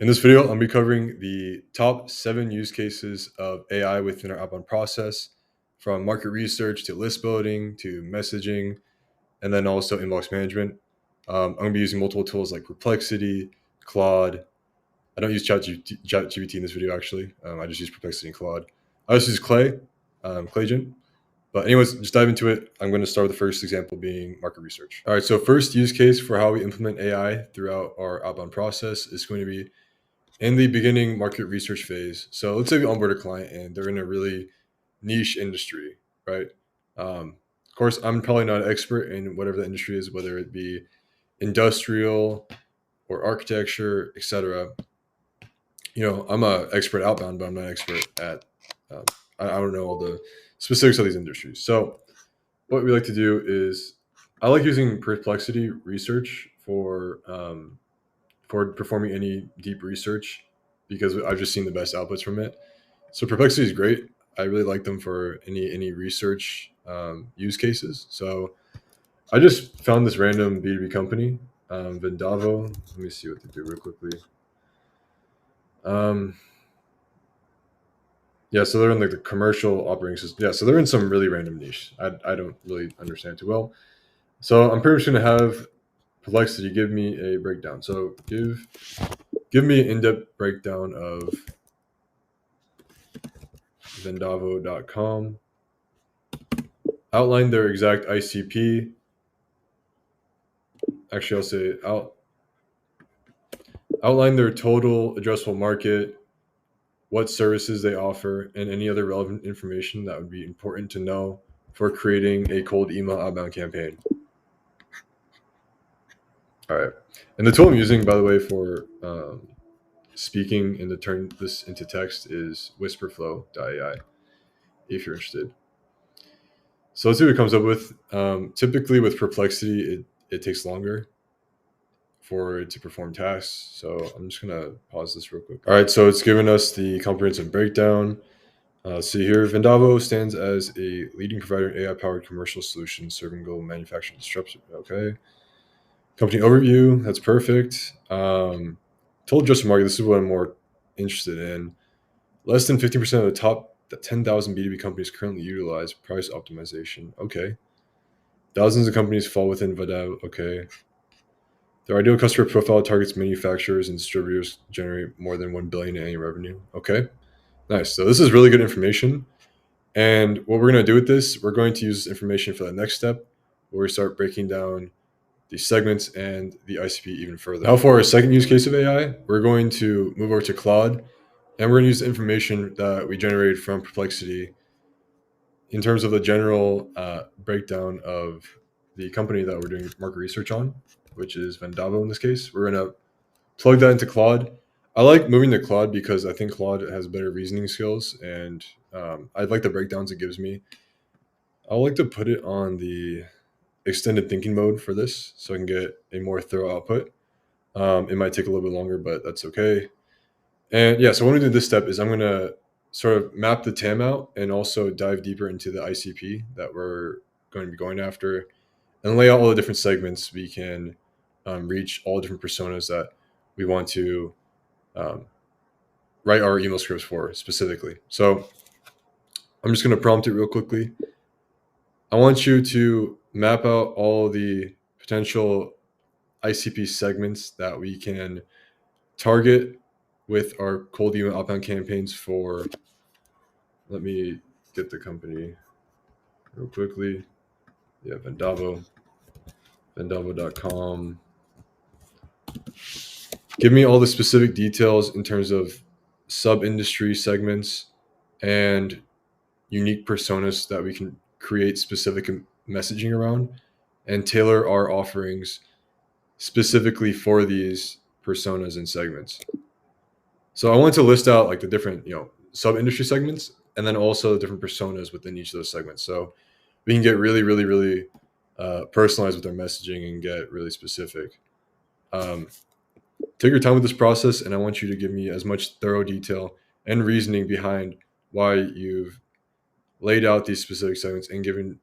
In this video, I'll be covering the top 7 use cases of AI within our outbound process, from market research to list building to messaging, and then also inbox management. I'm going to be using multiple tools like Perplexity, Claude. I don't use ChatGPT in this video, actually. I just use Perplexity and Claude. I also use Claygen. But anyways, just dive into it. I'm going to start with the first example being market research. All right, so first use case for how we implement AI throughout our outbound process is going to be in the beginning market research phase. So let's say we onboard a client and they're in a really niche industry, right? Of course, I'm probably not an expert in whatever the industry is, whether it be industrial or architecture, etc. I'm an expert outbound, but I'm not an expert at. Um, I don't know all the specifics of these industries. So what we like to do is, I like using Perplexity research for performing any deep research because I've just seen the best outputs from it. So Perplexity is great. I really like them for any research use cases. So I just found this random B2B company, Vendavo. Let me see what they do real quickly. Yeah, so they're in like the commercial operating system. Yeah, so they're in some really random niche. I don't really understand too well. So I'm pretty much going to have Perplexity give me a breakdown. So give me an in-depth breakdown of Vendavo.com. Outline their exact ICP. Actually, I'll say outline their total addressable market, what services they offer, and any other relevant information that would be important to know for creating a cold email outbound campaign. All right. And the tool I'm using, by the way, for speaking and to turn this into text is whisperflow.ai, if you're interested. So let's see what it comes up with. Typically with Perplexity, it takes longer for it to perform tasks. So I'm just going to pause this real quick. All right, so it's given us the comprehensive breakdown. See here, Vendavo stands as a leading provider of AI-powered commercial solutions serving global manufacturing disruption. Okay. Company overview, that's perfect. Total addressable market, this is what I'm more interested in. Less than 50% of the top 10,000 B2B companies currently utilize price optimization. Okay. Thousands of companies fall within Vendavo. Okay. Their ideal customer profile targets manufacturers and distributors generate more than 1 billion in annual revenue. Okay, nice. So this is really good information. And what we're going to do with this, we're going to use this information for the next step, where we start breaking down the segments and the ICP even further. Now for our second use case of AI, we're going to move over to Claude, and we're going to use the information that we generated from Perplexity in terms of the general breakdown of the company that we're doing market research on, which is Vendavo in this case. We're going to plug that into Claude. I like moving to Claude because I think Claude has better reasoning skills, and I like the breakdowns it gives me. I like to put it on the extended thinking mode for this so I can get a more thorough output. It might take a little bit longer, but that's okay. And yeah, so what I'm going to do this step is I'm going to sort of map the TAM out and also dive deeper into the ICP that we're going to be going after and lay out all the different segments we can reach, all different personas that we want to write our email scripts for specifically. So I'm just going to prompt it real quickly. I want you to map out all the potential ICP segments that we can target with our cold email outbound campaigns for, let me get the company real quickly. Yeah, Vendavo.com. Give me all the specific details in terms of sub-industry segments and unique personas that we can create specific messaging around and tailor our offerings specifically for these personas and segments. So I want to list out like the different, sub-industry segments and then also the different personas within each of those segments. So we can get really, really, really personalized with our messaging and get really specific. Take your time with this process, and I want you to give me as much thorough detail and reasoning behind why you've laid out these specific segments and given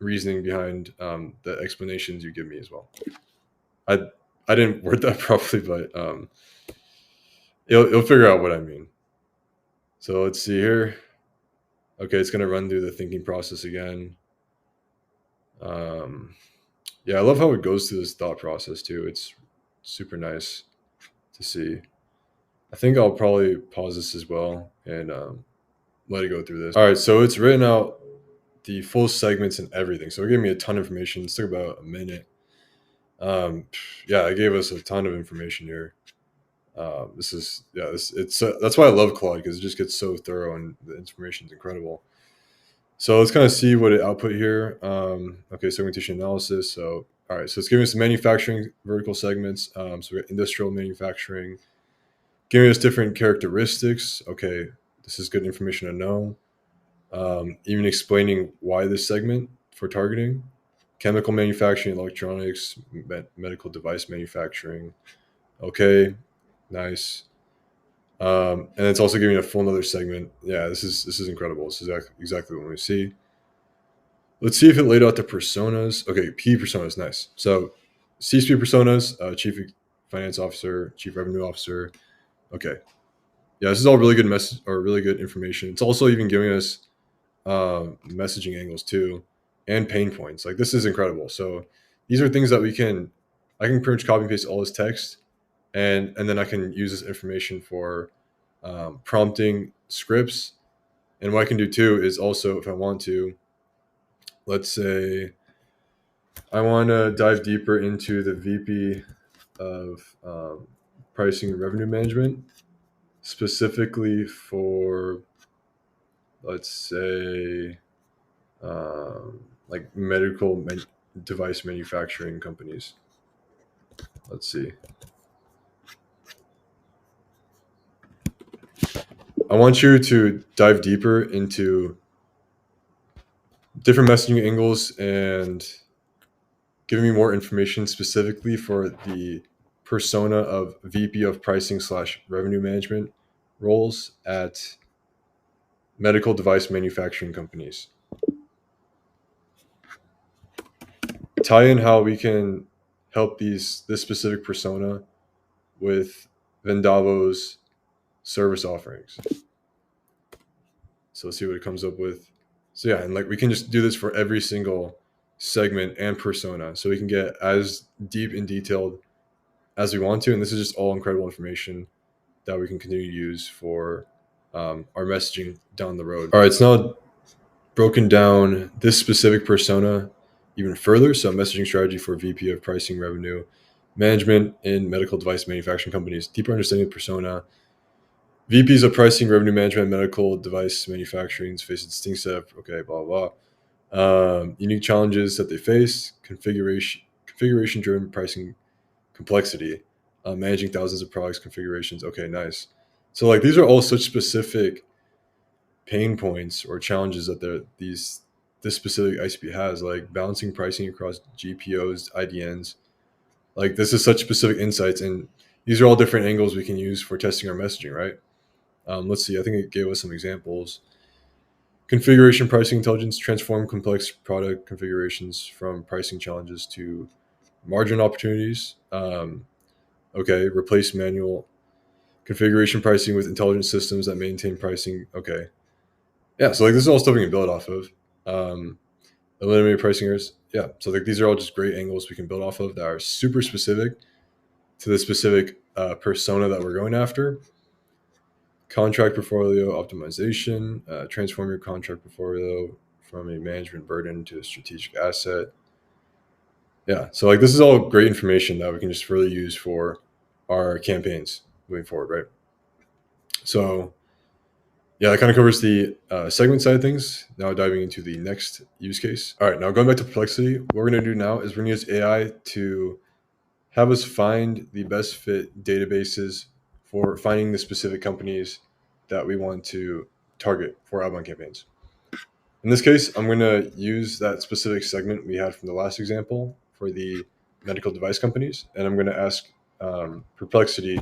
reasoning behind the explanations you give me as well. I didn't word that properly, but You'll figure out what I mean. So let's see here. Okay, it's going to run through the thinking process again. Um, yeah, I love how it goes through this thought process too. It's super nice to see. I think I'll probably pause this as well and let it go through this. All right, so it's written out the full segments and everything. So it gave me a ton of information. It took about a minute. Yeah, it gave us a ton of information here. This is yeah, this it's that's why I love Claude because it just gets so thorough and the information is incredible. So let's kind of see what it output here. Okay, segmentation analysis. So all right, so it's giving us the manufacturing vertical segments. So we got industrial manufacturing, giving us different characteristics. Okay, this is good information to know. Even explaining why this segment for targeting, chemical manufacturing, electronics, medical device manufacturing. Okay, nice. And it's also giving a full another segment. Yeah, this is incredible. This is exactly what we see. Let's see if it laid out the personas. Okay, P personas, nice. So C-suite personas, chief finance officer, chief revenue officer. Okay, yeah, this is all really good message or really good information. It's also even giving us messaging angles too, and pain points. Like this is incredible. So these are things that I can pretty much copy and paste all this text, and then I can use this information for prompting scripts. And what I can do too is also, if I want to, let's say I want to dive deeper into the VP of pricing and revenue management, specifically for, let's say, like device manufacturing companies. Let's see. I want you to dive deeper into different messaging angles and giving me more information specifically for the persona of VP of pricing slash revenue management roles at medical device manufacturing companies. Tie in how we can help this specific persona with Vendavo's service offerings. So let's see what it comes up with. So yeah, and like we can just do this for every single segment and persona, so we can get as deep and detailed as we want to. And this is just all incredible information that we can continue to use for our messaging down the road. All right, it's now broken down this specific persona even further. So messaging strategy for VP of pricing revenue management in medical device manufacturing companies, deeper understanding of persona. VPs of pricing, revenue management, medical device manufacturing face a distinct set of okay, blah blah. Unique challenges that they face: configuration driven pricing complexity, managing thousands of products configurations. Okay, nice. So like these are all such specific pain points or challenges that this specific ICP has, like balancing pricing across GPOs, IDNs. Like this is such specific insights, and these are all different angles we can use for testing our messaging, right? Let's see. I think it gave us some examples. Configuration pricing intelligence transform complex product configurations from pricing challenges to margin opportunities. Okay, replace manual configuration pricing with intelligent systems that maintain pricing. Okay, yeah. So like this is all stuff we can build off of. Um, Eliminate pricing errors. Yeah. So like these are all just great angles we can build off of that are super specific to the specific persona that we're going after. Contract portfolio optimization, transform your contract portfolio from a management burden to a strategic asset. Yeah, so like this is all great information that we can just really use for our campaigns moving forward, right? So yeah, that kind of covers the segment side of things. Now diving into the next use case. All right, now going back to Perplexity, what we're going to do now is we're going to use AI to have us find the best fit databases for finding the specific companies that we want to target for outbound campaigns. In this case, I'm going to use that specific segment we had from the last example for the medical device companies, and I'm going to ask Perplexity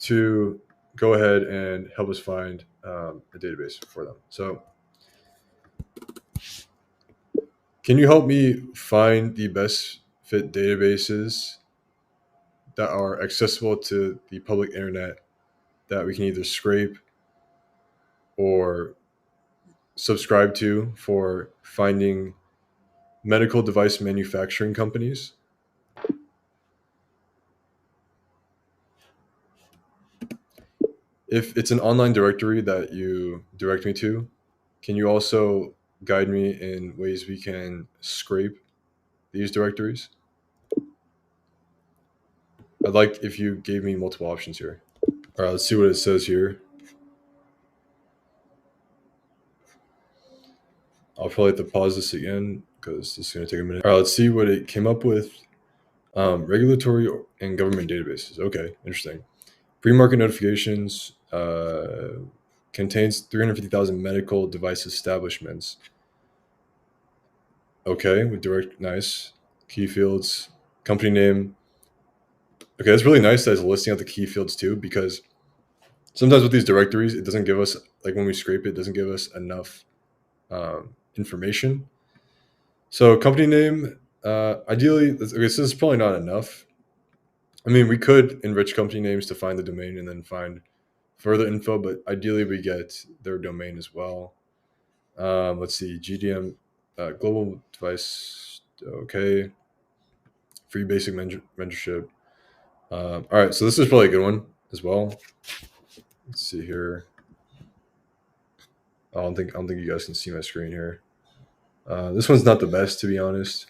to go ahead and help us find a database for them. So, can you help me find the best fit databases that are accessible to the public internet that we can either scrape or subscribe to for finding medical device manufacturing companies. If it's an online directory that you direct me to, can you also guide me in ways we can scrape these directories? I'd like if you gave me multiple options here. All right, let's see what it says here. I'll probably have to pause this again because this is going to take a minute. All right, let's see what it came up with. Regulatory and government databases. Okay, interesting. Pre-market notifications contains 350,000 medical device establishments. Okay, with direct, nice. Key fields, company name. Okay, that's really nice that it's listing out the key fields too, because sometimes with these directories, it doesn't give us, like when we scrape it, doesn't give us enough information. So company name, ideally, okay, so this is probably not enough. I mean, we could enrich company names to find the domain and then find further info, but ideally we get their domain as well. Let's see, GDM, global device, okay, free basic mentorship. All right, so this is probably a good one as well. Let's see here. I don't think you guys can see my screen here. This one's not the best, to be honest.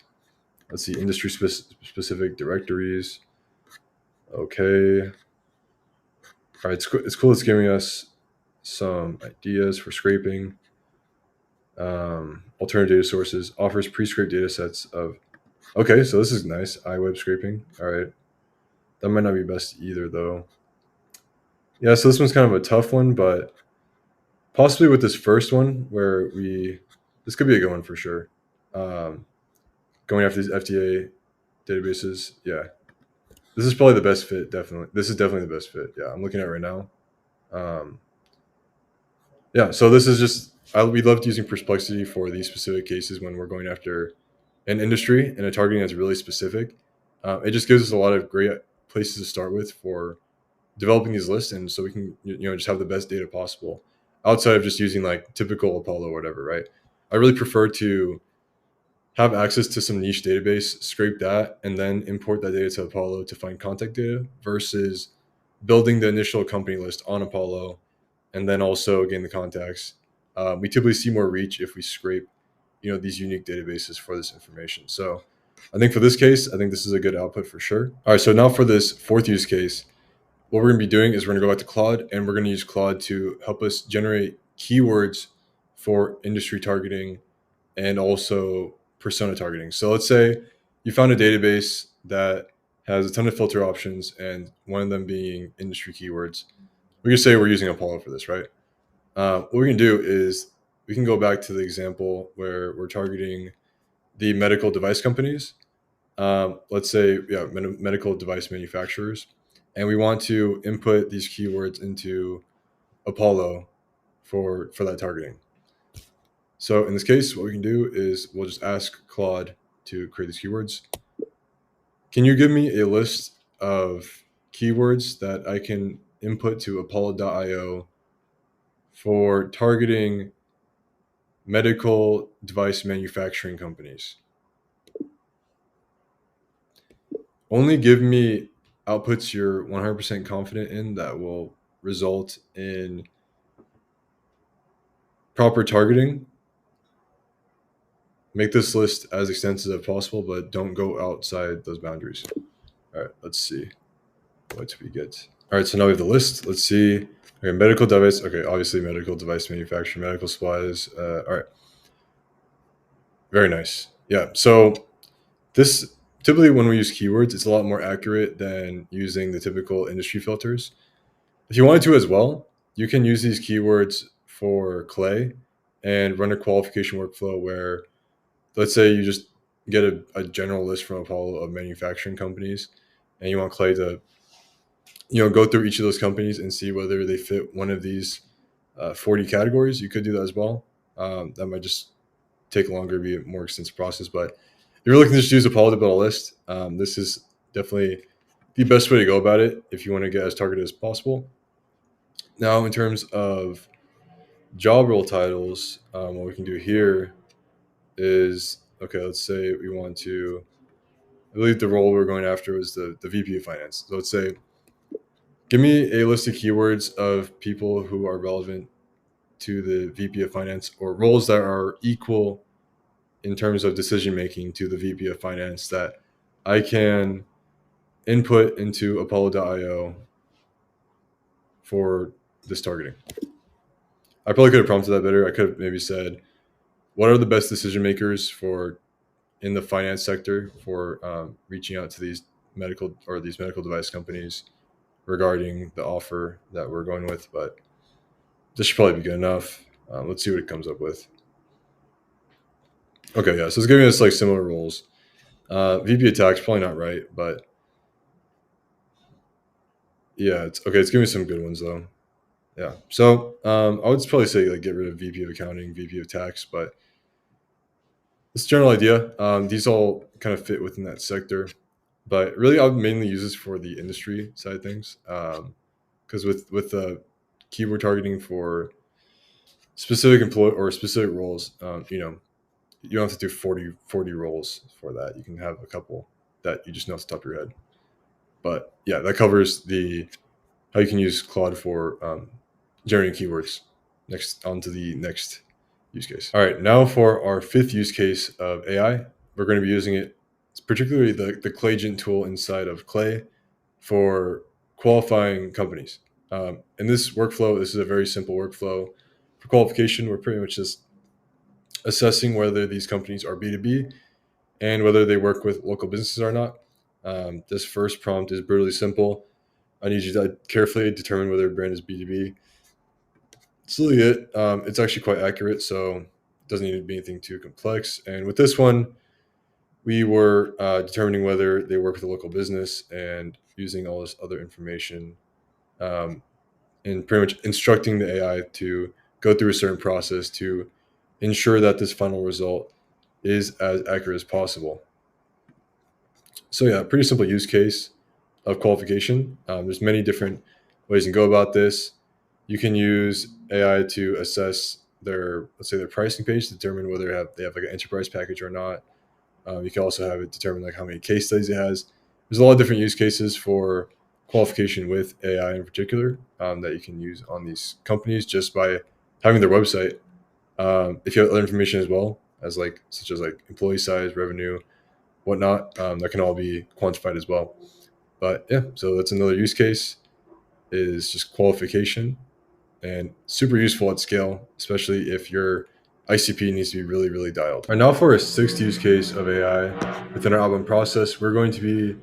Let's see, industry specific directories. Okay. All right, it's cool. It's giving us some ideas for scraping. Alternative data sources offers pre-scraped data sets of. Okay, so this is nice. iWeb scraping. All right, that might not be best either, though. Yeah, so this one's kind of a tough one, but possibly with this first one, this could be a good one for sure. Um, Going after these FDA databases, yeah, this is probably the best fit. Definitely, this is definitely the best fit. Yeah, I'm looking at it right now. Um, yeah, so this is just we loved using Perplexity for these specific cases when we're going after an industry and a targeting that's really specific. It just gives us a lot of great places to start with for developing these lists, and so we can just have the best data possible outside of just using like typical Apollo or whatever, right? I really prefer to have access to some niche database, scrape that, and then import that data to Apollo to find contact data versus building the initial company list on Apollo and then also gain the contacts. We typically see more reach if we scrape, these unique databases for this information. So I think for this case, I think this is a good output for sure. All right, so now for this fourth use case, what we're going to be doing is we're going to go back to Claude and we're going to use Claude to help us generate keywords for industry targeting and also persona targeting. So let's say you found a database that has a ton of filter options and one of them being industry keywords. We can say we're using Apollo for this, right? What we can do is we can go back to the example where we're targeting the medical device companies. Let's say, medical device manufacturers, and we want to input these keywords into Apollo for that targeting. So in this case, what we can do is we'll just ask Claude to create these keywords. Can you give me a list of keywords that I can input to Apollo.io for targeting medical device manufacturing companies? Only give me outputs you're 100% confident in that will result in proper targeting. Make this list as extensive as possible, but don't go outside those boundaries. All right, let's see what we get. All right, so now we have the list. Let's see. Okay, medical device. Okay, obviously medical device manufacturer, medical supplies. All right, very nice. Yeah, so this typically when we use keywords, it's a lot more accurate than using the typical industry filters. If you wanted to as well, you can use these keywords for Clay and run a qualification workflow where, let's say you just get a general list from Apollo of manufacturing companies and you want Clay to go through each of those companies and see whether they fit one of these 40 categories. You could do that as well. That might just take longer, be a more extensive process. But if you're looking to just use Apollo to build a list, this is definitely the best way to go about it if you want to get as targeted as possible. Now, in terms of job role titles, what we can do here is okay. Let's say we want to. I believe the role we're going after was the VP of finance. So let's say, give me a list of keywords of people who are relevant to the VP of finance or roles that are equal in terms of decision making to the VP of finance that I can input into Apollo.io for this targeting. I probably could have prompted that better. I could have maybe said, what are the best decision makers for in the finance sector for reaching out to these medical device companies regarding the offer that we're going with? But this should probably be good enough. Let's see what it comes up with. Okay, yeah, so it's giving us like similar roles. VP attack's probably not right, but yeah, it's okay. It's giving me some good ones though. Yeah, so I would probably say like get rid of VP of accounting, VP of tax, but it's a general idea. These all kind of fit within that sector, but really I would mainly use this for the industry side of things. Because with keyword targeting for specific employee or specific roles, you don't have to do 40 roles for that. You can have a couple that you just know off the top of your head. But yeah, that covers the how you can use Claude for generating keywords. Next, on to the next use case. All right, now for our fifth use case of AI, we're going to be using it, particularly the Claygent tool inside of Clay, for qualifying companies. In this workflow, this is a very simple workflow for qualification. We're pretty much just assessing whether these companies are B2B and whether they work with local businesses or not. This first prompt is brutally simple. I need you to carefully determine whether a brand is B2B. It's really it. It's actually quite accurate, so it doesn't need to be anything too complex. And with this one, we were determining whether they work with a local business and using all this other information um, and pretty much instructing the AI to go through a certain process to ensure that this final result is as accurate as possible. So yeah, pretty simple use case of qualification. There's many different ways you can go about this. You can use AI to assess their, let's say, their pricing page to determine whether they have like an enterprise package or not. You can also have it determine like how many case studies it has. There's a lot of different use cases for qualification with AI in particular that you can use on these companies just by having their website. If you have other information as well as like such as like employee size, revenue, whatnot, that can all be quantified as well. But yeah, so that's another use case is just qualification and super useful at scale, especially if your ICP needs to be really, really dialed. All right, now for a sixth use case of AI within our outbound process, we're going to be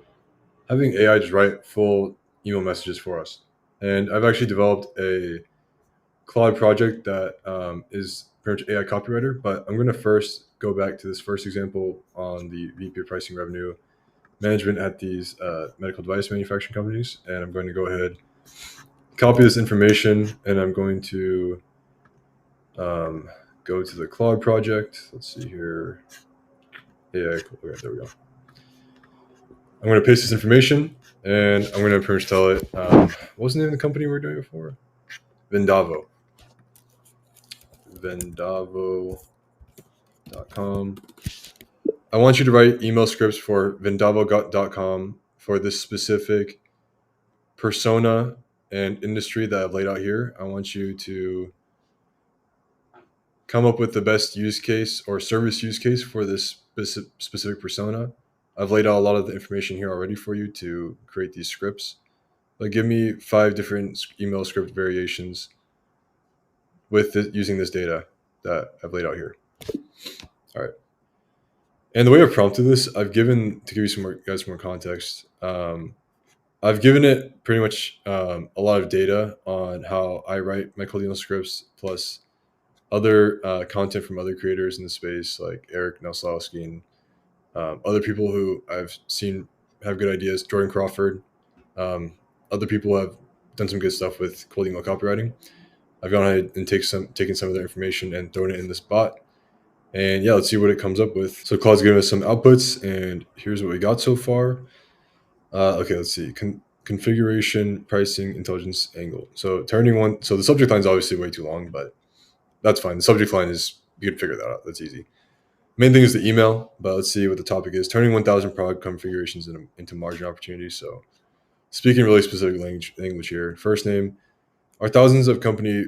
having AI just write full email messages for us. And I've actually developed a Claude project that is pretty much AI copywriter, but I'm going to first go back to this first example on the VP of pricing revenue management at these medical device manufacturing companies. And I'm going to go ahead, copy this information, and I'm going to um, go to the Claude project. Let's see here. Yeah, okay, there we go. I'm going to paste this information, and I'm going to pretty much tell it, what was the name of the company we were doing before? Vendavo. Vendavo.com. I want you to write email scripts for vendavo.com for this specific persona and industry that I've laid out here. I want you to come up with the best use case or service use case for this specific persona. I've laid out a lot of the information here already for you to create these scripts. But give me 5 different email script variations with using this data that I've laid out here. All right. And the way I've prompted this, I've given, to give you some more context, I've given it pretty much a lot of data on how I write my cold email scripts, plus other content from other creators in the space like Eric Noslowski and other people who I've seen have good ideas. Jordan Crawford, other people have done some good stuff with cold email copywriting. I've gone ahead and taken some of their information and thrown it in this bot. And yeah, let's see what it comes up with. So Claude's giving us some outputs, and here's what we got so far. Okay, let's see. configuration pricing intelligence angle. So so the subject line is obviously way too long, but that's fine. The subject line is, you can figure that out. That's easy. Main thing is the email, but let's see what the topic is. Turning 1,000 product configurations into margin opportunities. So speaking really specific language here. First name, are thousands of company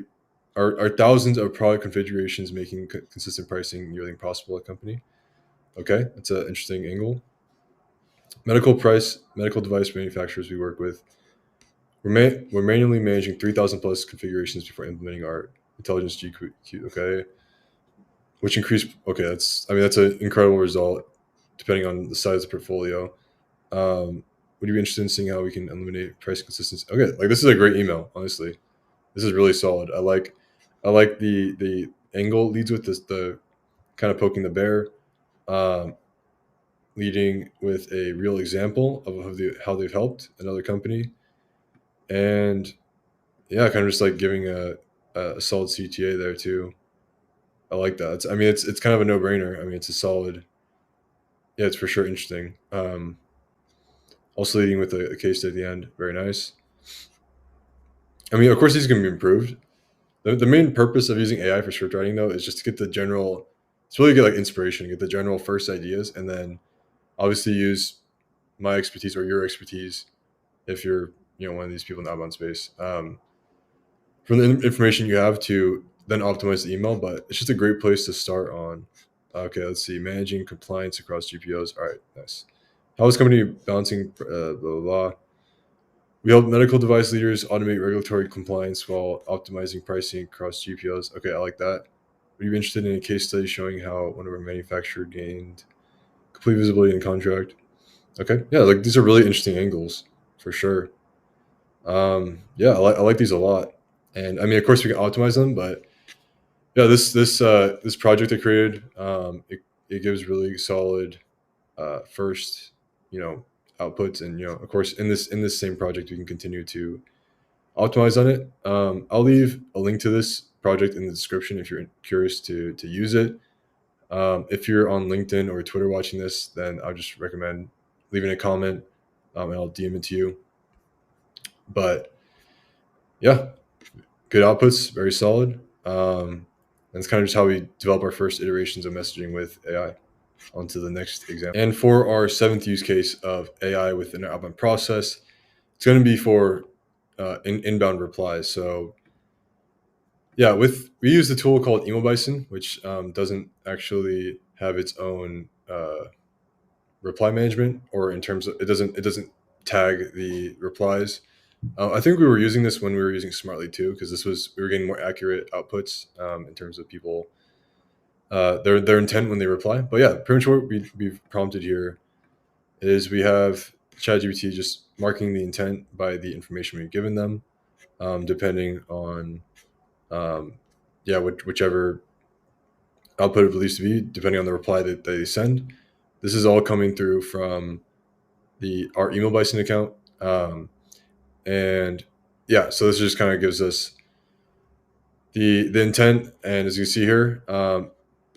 are thousands of product configurations making consistent pricing nearly impossible at company? Okay, that's an interesting angle. Medical device manufacturers we work with. We're manually managing 3,000 plus configurations before implementing our intelligence GQ. Okay, which increased. Okay, that's an incredible result, depending on the size of the portfolio. Would you be interested in seeing how we can eliminate price consistency? Okay, like this is a great email. Honestly, this is really solid. I like the angle leads with this, the kind of poking the bear, um, leading with a real example of how they've helped another company, and yeah, kind of just like giving a solid CTA there too. I like that. It's kind of a no brainer. I mean, it's a solid. Yeah, it's for sure interesting. Also leading with a case at the end. Very nice. I mean, of course, these can be improved. The main purpose of using AI for script writing, though, is just to get the general. It's really get like inspiration, get the general first ideas, and then obviously use my expertise or your expertise if you're one of these people in the outbound space, from the information you have to then optimize the email. But it's just a great place to start on. Okay, let's see. Managing compliance across GPOs. All right, nice. How is company balancing blah, blah, blah. We help medical device leaders automate regulatory compliance while optimizing pricing across GPOs. Okay, I like that. Would you be interested in a case study showing how one of our manufacturers gained complete visibility in contract? Okay, yeah, like these are really interesting angles for sure. Yeah, I like these a lot, and I mean, of course, we can optimize them, but yeah, this project I created, it gives really solid first, you know, outputs, and of course, in this same project, we can continue to optimize on it. I'll leave a link to this project in the description if you're curious to use it. If you're on LinkedIn or Twitter watching this, then I would just recommend leaving a comment, and I'll DM it to you. But yeah, good outputs, very solid. And it's kind of just how we develop our first iterations of messaging with AI. On to the next example. And for our seventh use case of AI within our outbound process, it's going to be for inbound replies. So yeah, we use the tool called Emo Bison, which doesn't actually have its own reply management, or in terms of it doesn't tag the replies. I think we were using this when we were using Smartly too, because we were getting more accurate outputs in terms of people their intent when they reply. But yeah, pretty much what we've prompted here is we have ChatGPT just marking the intent by the information we've given them, depending on um, yeah, whichever output it believes to be, depending on the reply that they send. This is all coming through from our email Bison account, and yeah, so this just kind of gives us the intent, and as you see here,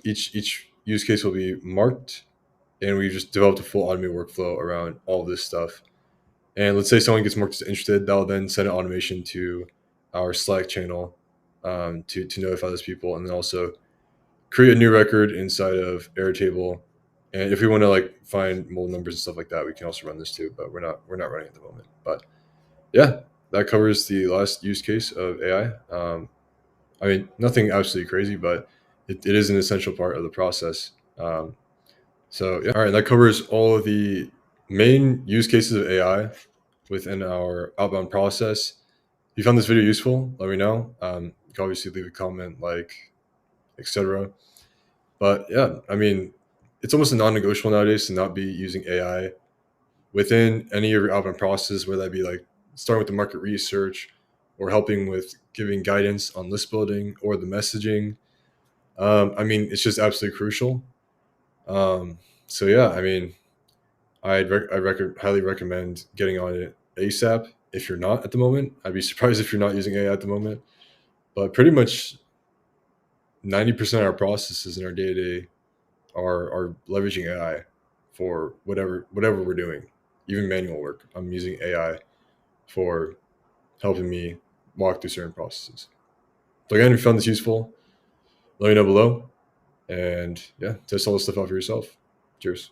each use case will be marked, and we just developed a full automated workflow around all this stuff. And let's say someone gets more interested, that'll then send an automation to our Slack channel, to notify those people, and then also create a new record inside of Airtable. And if we want to like find mold numbers and stuff like that, we can also run this too. But we're not running at the moment. But yeah, that covers the last use case of AI. I mean, nothing absolutely crazy, but it is an essential part of the process. So yeah, all right, that covers all of the main use cases of AI within our outbound process. If you found this video useful, let me know. You can obviously leave a comment, like, etc. But yeah, I mean, it's almost a non-negotiable nowadays to not be using AI within any of your outbound process, whether that be like starting with the market research or helping with giving guidance on list building or the messaging. I mean, it's just absolutely crucial. So yeah, I mean, highly recommend getting on it ASAP if you're not at the moment. I'd be surprised if you're not using AI at the moment. But pretty much 90% of our processes in our day to day are leveraging AI for whatever we're doing, even manual work. I'm using AI for helping me walk through certain processes. So again, if you found this useful, let me know below. And yeah, test all this stuff out for yourself. Cheers.